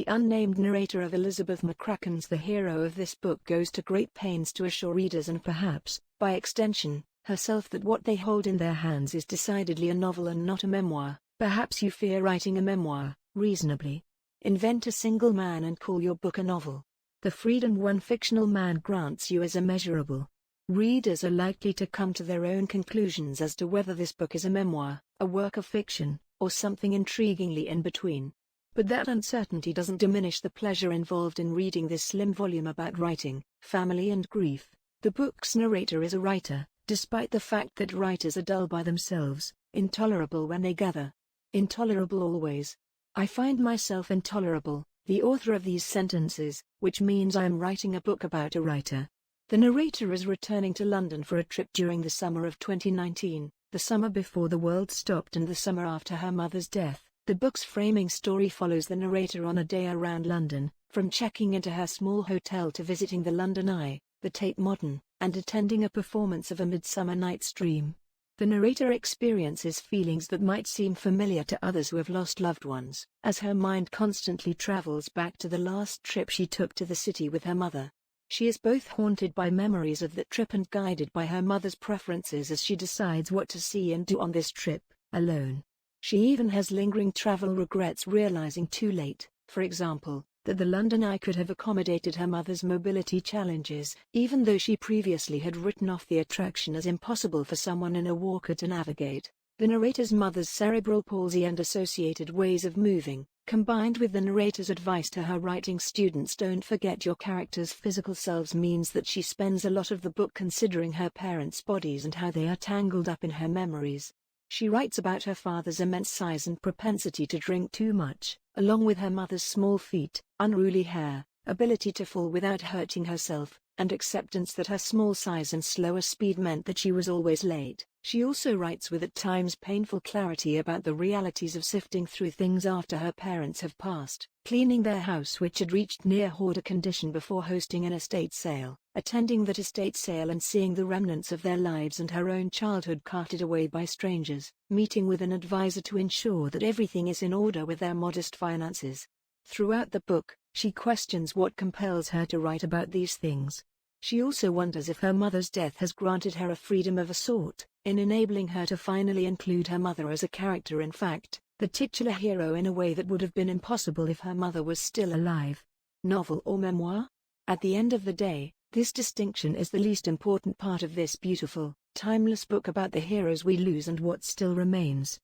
unnamed narrator of Elizabeth McCracken's The Hero of this book goes to great pains to assure readers and perhaps, by extension, herself that what they hold in their hands is decidedly a novel and not a memoir. Perhaps you fear writing a memoir, reasonably. Invent a single man and call your book a novel. The freedom one fictional man grants you is immeasurable. Readers are likely to come to their own conclusions as to whether this book is a memoir, a work of fiction, or something intriguingly in between. But that uncertainty doesn't diminish the pleasure involved in reading this slim volume about writing, family and grief. The book's narrator is a writer, despite the fact that writers are dull by themselves, intolerable when they gather. Intolerable always. I find myself intolerable, the author of these sentences, which means I am writing a book about a writer. The narrator is returning to London for a trip during the summer of 2019, the summer before the world stopped and the summer after her mother's death. The book's framing story follows the narrator on a day around London, from checking into her small hotel to visiting the London Eye, the Tate Modern, and attending a performance of A Midsummer Night's Dream. The narrator experiences feelings that might seem familiar to others who have lost loved ones, as her mind constantly travels back to the last trip she took to the city with her mother. She is both haunted by memories of that trip and guided by her mother's preferences as she decides what to see and do on this trip, alone. She even has lingering travel regrets, realizing too late, for example, that the London Eye could have accommodated her mother's mobility challenges, even though she previously had written off the attraction as impossible for someone in a walker to navigate. The narrator's mother's cerebral palsy and associated ways of moving, combined with the narrator's advice to her writing students, don't forget your character's physical selves, means that she spends a lot of the book considering her parents' bodies and how they are tangled up in her memories. She writes about her father's immense size and propensity to drink too much, along with her mother's small feet, unruly hair, ability to fall without hurting herself, and acceptance that her small size and slower speed meant that she was always late. She also writes with at times painful clarity about the realities of sifting through things after her parents have passed, cleaning their house which had reached near hoarder condition before hosting an estate sale, attending that estate sale and seeing the remnants of their lives and her own childhood carted away by strangers, meeting with an advisor to ensure that everything is in order with their modest finances. Throughout the book, she questions what compels her to write about these things. She also wonders if her mother's death has granted her a freedom of a sort, in enabling her to finally include her mother as a character, in fact, the titular hero, in a way that would have been impossible if her mother was still alive. Novel or memoir? At the end of the day, this distinction is the least important part of this beautiful, timeless book about the heroes we lose and what still remains.